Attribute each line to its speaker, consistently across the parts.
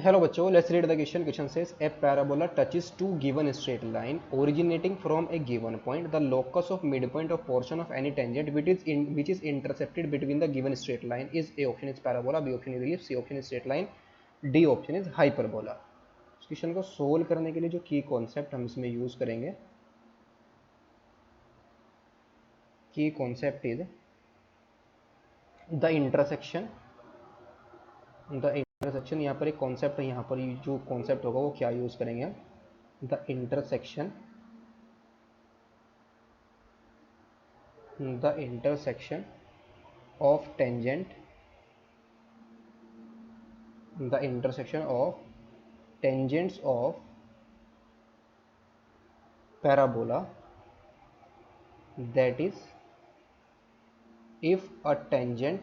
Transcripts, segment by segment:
Speaker 1: Hello बच्चों, let's read the question. Question says a parabola touches two given straight line originating from a given point. The locus of midpoint of portion of any tangent which is intercepted between the given straight line is A option is parabola, B option is ellipse, C option is straight line, D option is hyperbola. इस question को solve करने के लिए जो की concept हम इसमें use करेंगे, की कॉन्सेप्ट इज द इंटरसेक्शन यहाँ पर एक कॉन्सेप्ट है, यहाँ पर जो कॉन्सेप्ट होगा वो क्या यूज करेंगे हम, the intersection of tangent the intersection of tangents of parabola, that is if a tangent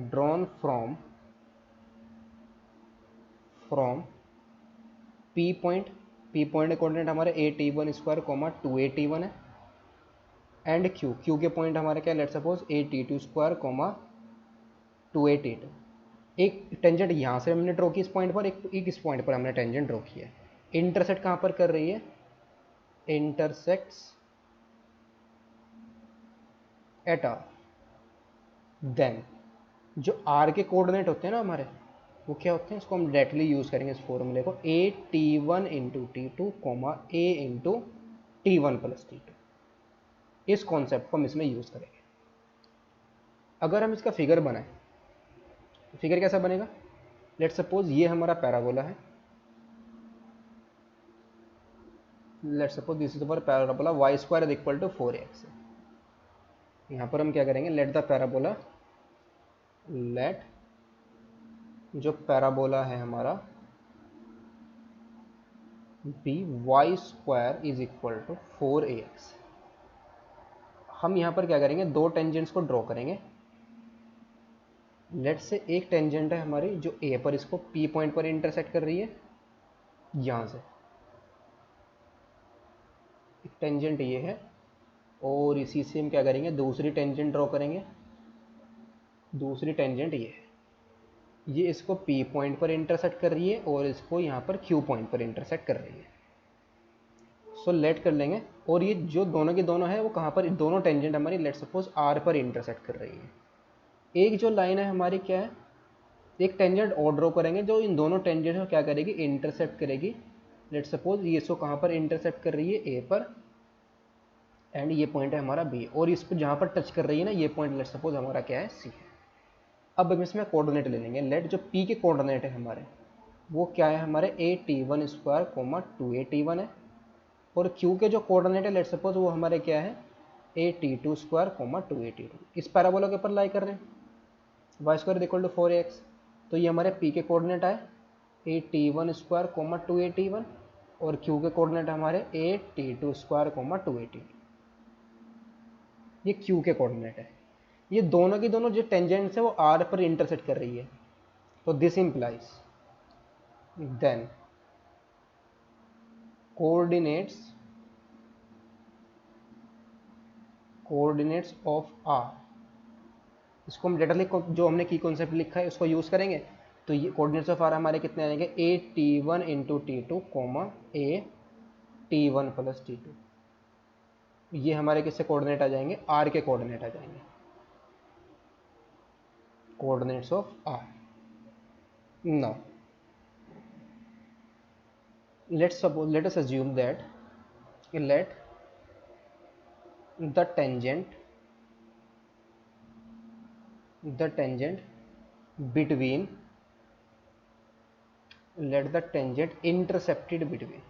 Speaker 1: drawn from P point के कोऑर्डिनेट हमारे a_t1² 2a_t1 है, एंड Q के पॉइंट हमारे क्या, लेट सपोज a_t2² 2a_t2। एक टेंजेंट यहाँ से हमने ड्रॉ की इस पॉइंट पर, एक इस पॉइंट पर हमने टेंजेंट ड्रॉ की है। इंटरसेक्ट कहाँ पर कर रही है, इंटरसेक्ट्स एट आर। देन जो आर के कोऑर्डिनेट होते हैं ना हमारे, वो क्या होते हैं, इसको हम डायरेक्टली यूज करेंगे इस फॉर्मूले को, a_t1 × t2, a × t1 + t2। इस कॉन्सेप्ट को हम इसमें यूज करेंगे। अगर हम इसका फिगर बनाएं, फिगर कैसा बनेगा, लेट सपोज ये हमारा पैराबोला है, let suppose this is our parabola y² = 4x। यहाँ पर हम क्या करेंगे, लेट जो पैराबोला है हमारा बी y² = 4ax। हम यहाँ पर क्या करेंगे, दो टेंजेंट्स को ड्रॉ करेंगे। लेट से एक टेंजेंट है हमारी जो ए पर इसको P पॉइंट पर इंटरसेक्ट कर रही है, यहाँ से एक टेंजेंट ये है, और इसी से हम क्या करेंगे, दूसरी टेंजेंट ड्रॉ करेंगे। दूसरी टेंजेंट ये है, ये इसको P पॉइंट पर इंटरसेक्ट कर रही है और इसको यहाँ पर Q पॉइंट पर इंटरसेक्ट कर रही है। सो लेट कर लेंगे, और ये जो दोनों के दोनों है वो कहाँ पर, दोनों टेंजेंट हमारी लेट सपोज R पर इंटरसेक्ट कर रही है। एक जो लाइन है हमारी क्या है, एक टेंजेंट और ड्रॉ करेंगे जो इन दोनों टेंजेंट को क्या करेगी, इंटरसेक्ट करेगी। लेट सपोज ये इसको कहाँ पर इंटरसेक्ट कर रही है, ए पर, एंड ये पॉइंट है हमारा बी, और इस पर जहाँ पर टच कर रही है ना ये पॉइंट, लेट सपोज हमारा क्या है, सी है। अब हम इसमें कोऑर्डिनेट ले लेंगे। लेट जो पी के कोऑर्डिनेट है हमारे वो क्या है, हमारे a_t1² 2a_t1 है, और क्यू के जो कोऑर्डिनेट है लेट सपोज वो हमारे क्या है, a_t2² 2a_t2। इस पैराबोला के ऊपर लाई कर रहे हैं, y² = 4ax। तो ये हमारे p के कोऑर्डिनेट आए a_t1² 2a_t1, और q के कोऑर्डिनेट हमारे a_t2² 2a_t2। ये q के कोऑर्डिनेट है। ये दोनों की दोनों जो टेंजेंट्स है वो r पर इंटरसेक्ट कर रही है। तो this implies then coordinates of r, इसको हम डायरेक्टली जो हमने की कॉन्सेप्ट लिखा है उसको यूज करेंगे। तो ये कोऑर्डिनेट्स ऑफ r हमारे कितने आएंगे, a_t1 × t2, a_t1 + t2। ये हमारे किससे कोऑर्डिनेट आ जाएंगे, r के कोऑर्डिनेट आ जाएंगे, coordinates of r। Now let us assume that let the tangent between let the tangent intercepted between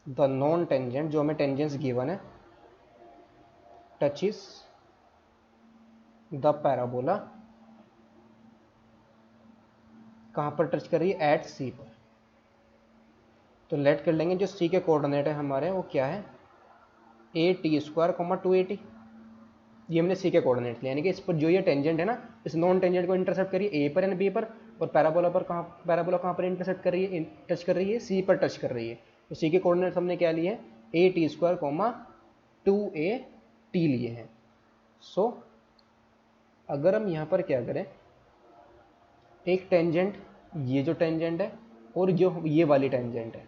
Speaker 1: the non tangent, जो हमें टेंजेंट्स गिवन है, touches द पैराबोला, कहाँ पर टच कर रही है, एट सी पर। तो लेट कर लेंगे जो सी के कोऑर्डिनेट है हमारे वो क्या है, a_t2 2a_t। ये हमने सी के कोऑर्डिनेट लिए, यानी कि इस पर जो ये टेंजेंट है ना, इस नॉन टेंजेंट को इंटरसेप्ट करिए ए पर एंड बी पर, और पैराबोला कहाँ पर इंटरसेक्ट कर रही है, टच कर रही है, सी पर टच कर रही है। तो सी के कोऑर्डिनेट्स हमने क्या लिए हैं, A T square comma 2a T लिए हैं। सो अगर हम यहाँ पर क्या करें, एक टेंजेंट, ये जो टेंजेंट है और जो ये वाली टेंजेंट है,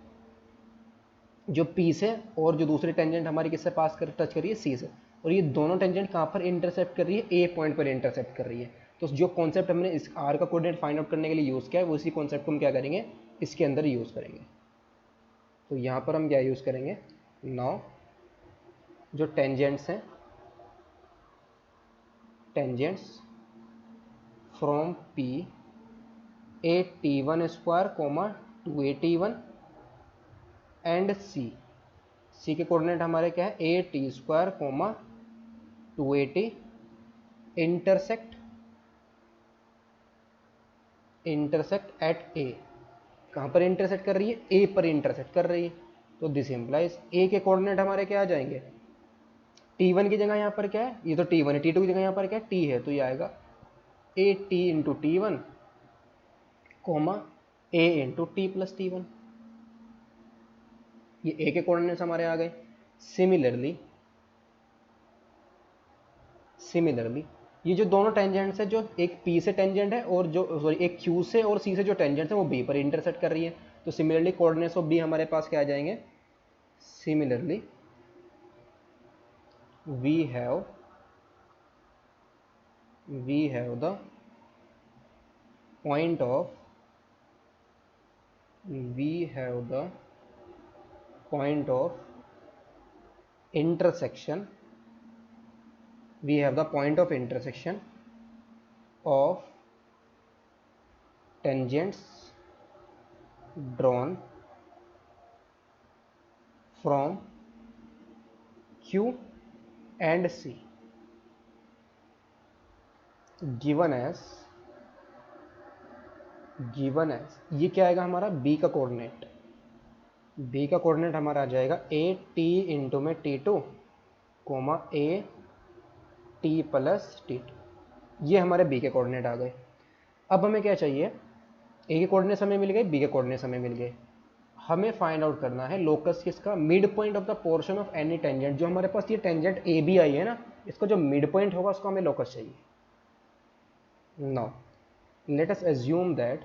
Speaker 1: जो पी से, और जो दूसरी टेंजेंट हमारी किससे पास कर टच कर रही है, सी से, और ये दोनों टेंजेंट कहाँ पर इंटरसेप्ट कर रही है, ए पॉइंट पर इंटरसेप्ट कर रही है। तो जो कॉन्सेप्ट हमने इस आर का कोऑर्डिनेट फाइंड आउट करने के लिए यूज़ किया है, वो इसी कॉन्सेप्ट को हम क्या करेंगे, इसके अंदर यूज़ करेंगे। तो यहाँ पर हम क्या यूज़ करेंगे, नाउ जो टेंजेंट्स हैं, tangents from P a t one square comma 2a t1 and C के कोऑर्डिनेट हमारे क्या है, a T square comma 2a t intersect at A. कहाँ पर इंटरसेक्ट कर रही है, ए पर इंटरसेक्ट कर रही है। तो दिस इम्प्लाइज ए के कोऑर्डिनेट हमारे क्या आ जाएंगे, t1 की जगह यहाँ पर क्या है, ये तो t1 है, t2 की जगह यहाँ पर क्या है, t है, तो ये आएगा a t into t one comma a into t plus t one. ये ए के कोऑर्डिनेट्स हमारे आ गए। सिमिलरली ये जो दोनों टेंजेंट्स है, जो एक P से टेंजेंट है और जो सॉरी एक Q से और C से जो टेंजेंट है वो B पर इंटरसेक्ट कर रही है। तो सिमिलरली कोऑर्डिनेट्स ऑफ B हमारे पास क्या आ जाएंगे, similarly we have the point of intersection of tangents drawn from Q and C given as ये क्या आएगा हमारा, B का कोऑर्डिनेट हमारा आ जाएगा ए टी इंटू में T2 coma A T plus T2। ये हमारे B के कोऑर्डिनेट आ गए। अब हमें क्या चाहिए, ए के कोऑर्डिनेट्स हमें मिल गए, बी के कोऑर्डिनेट्स हमें मिल गए। हमें फाइंड आउट करना है लोकस किसका, mid point of the portion of any tangent. जो हमारे पास ये टेंजेंट ए बी आई है ना, इसका जो मिड पॉइंट होगा उसको हमें लोकस चाहिए। Now let us assume that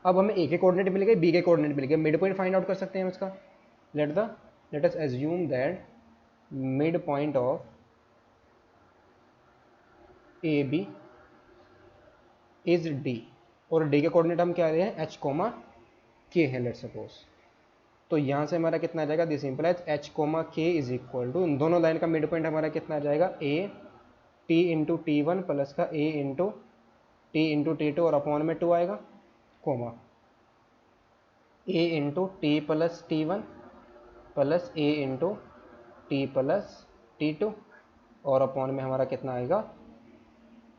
Speaker 1: अब हमें ए के कोऑर्डिनेट मिल गए, बी के कोऑर्डिनेट मिल गए, मिड पॉइंट फाइंड आउट कर सकते हैं हम इसका। Let us assume that mid point of A B is D, और डी के कोऑर्डिनेट हम क्या रहे हैं, एच कोमा के है लेट सपोज। तो यहाँ से हमारा कितना आ जाएगा, दिस इंप्लाइज एच कोमा के इज इक्वल टू, इन दोनों लाइन का मिड पॉइंट हमारा कितना आ जाएगा, ए टी इंटू T1 प्लस का ए इंटू T2 और अपॉन में 2 आएगा, comma a into t plus T1 plus a into t plus T2 और अपॉन में हमारा कितना आएगा,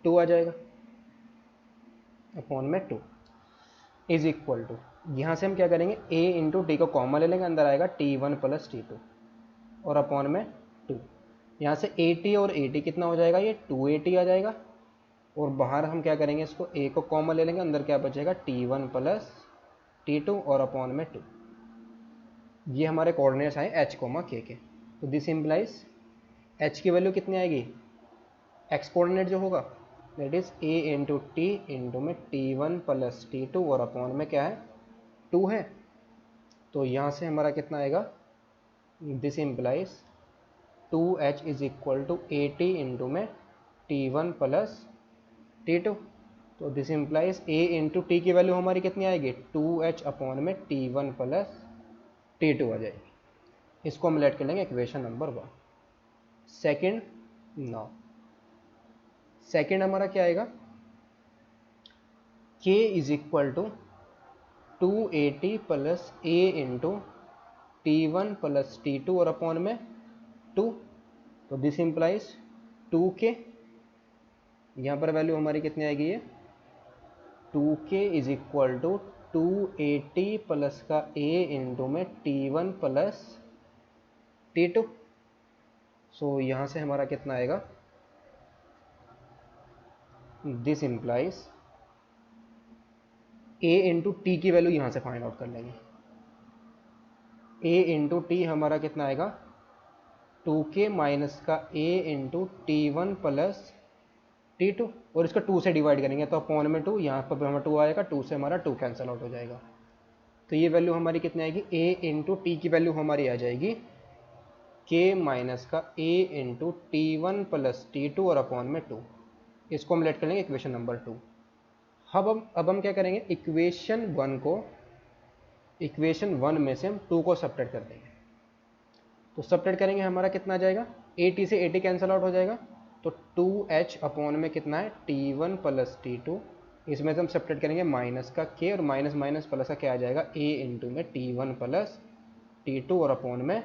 Speaker 1: 2 आ जाएगा, अपॉन में 2 इज इक्वल टू, यहाँ से हम क्या करेंगे, a इंटू टी को कॉमन ले लेंगे, अंदर आएगा T1 प्लस T2 और अपॉन में 2। यहाँ से AT और AT कितना हो जाएगा, ये 2AT आ जाएगा, और बाहर हम क्या करेंगे, इसको a को कॉमन ले लेंगे, अंदर क्या बचेगा, T1 प्लस T2 और अपॉन में 2। ये हमारे कोऑर्डिनेट्स आए h कोमा k के। तो दिस इम्प्लाइज h की वैल्यू कितनी आएगी, x कोऑर्डिनेट जो होगा that is a into T into में T1 प्लस T2 और अपॉन में क्या है, 2 है। तो यहाँ से हमारा कितना आएगा, this implies 2h is equal to AT into में T1 प्लस T2। तो this implies a into T की वैल्यू हमारी कितनी आएगी, 2h अपॉन में T1 प्लस T2 आ जाएगी। इसको हम लेट कर लेंगे इक्वेशन नंबर 1। सेकेंड हमारा क्या आएगा, k is equal to 2AT plus a into T1 plus T2 और अपॉन में 2। तो दिस इम्प्लाइज 2k, यहाँ पर वैल्यू हमारी कितनी आएगी, ये 2k is equal to 2AT plus का a इंटू में T1 प्लस T2। सो यहाँ से हमारा कितना आएगा, this implies A into T की वैल्यू यहाँ से फाइंड आउट कर लेंगे। ए इंटू टी हमारा कितना आएगा, 2k माइनस का a into t one plus T2, और इसका 2 से डिवाइड करेंगे तो अपॉन में 2, यहाँ पर हमारा 2 आएगा, 2 से हमारा 2 कैंसिल आउट हो जाएगा। तो ये वैल्यू हमारी कितनी आएगी, a इंटू टी की वैल्यू हमारी आ जाएगी k माइनस का a into t one plus T2 और अपॉन में 2। इसको हम लेट कर लेंगे इक्वेशन नंबर 2। अब हम क्या करेंगे, इक्वेशन 1 में से हम 2 को सब्ट्रैक्ट कर देंगे। तो सब्ट्रैक्ट करेंगे हमारा कितना आ जाएगा, at से at कैंसिल आउट हो जाएगा, तो 2h अपॉन में कितना है T1 प्लस T2, इसमें से हम सब्ट्रैक्ट करेंगे माइनस का k और माइनस माइनस प्लस का क्या आ जाएगा, a इंटू में T1 प्लस T2 और अपॉन में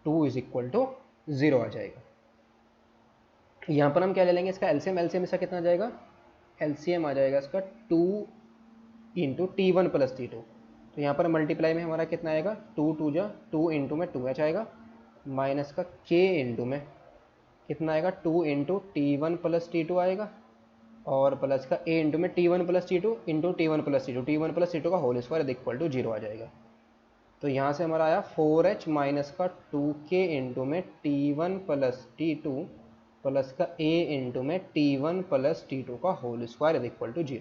Speaker 1: 2 इज इक्वल टू 0 आ जाएगा। यहाँ पर हम क्या ले लेंगे, इसका एलसीएम इसका कितना आ जाएगा, एलसीएम आ जाएगा इसका 2 इंटू T1 प्लस T2। तो यहाँ पर मल्टीप्लाई में हमारा कितना आएगा, 2 2 जा 2 इंटू में 2h आएगा, माइनस का k इंटू में कितना आएगा, 2 इंटू T1 प्लस T2 आएगा, और प्लस का a इंटू में T1 plus T2 into T1 plus T2 का होल स्क्वायर इक्वल टू 0 आ जाएगा। तो यहाँ से हमारा आया 4h माइनस का 2k इंटू में T1 प्लस T2 प्लस का a इंटू में T1 प्लस T2 का होल स्क्वायर इक्वल टू 0।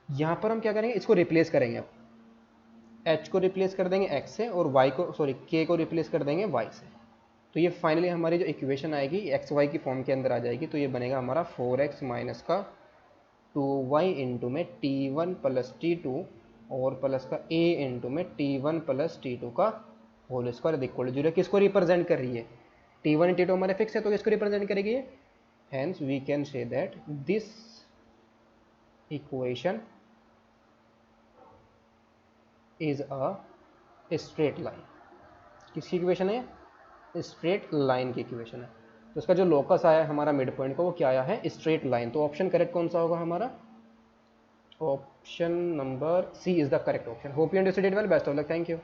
Speaker 1: यहाँ पर हम क्या करेंगे, इसको रिप्लेस करेंगे। अब h को रिप्लेस कर देंगे x से और k को रिप्लेस कर देंगे y से। तो ये फाइनली हमारी जो इक्वेशन आएगी एक्स वाई की फॉर्म के अंदर आ जाएगी। तो ये बनेगा हमारा 4x माइनस का 2y इंटू में T1 प्लस T2 और प्लस का a इंटू में T1 प्लस T2 का होल स्क्वायर इक्वल टू 0। किसको रिप्रेजेंट कर रही है, T1 T2 हमारे फिक्स है तो किसको रिप्रेजेंट करेगी, hence we can say that this equation is a straight line. किसकी इक्वेशन है, स्ट्रेट लाइन की इक्वेशन है। तो इसका जो लोकस आया है हमारा मिड पॉइंट का, वो क्या आया है, स्ट्रेट लाइन। तो ऑप्शन करेक्ट कौन सा होगा हमारा, option number C is the correct option. Hope you understand it well, best of luck, thank you.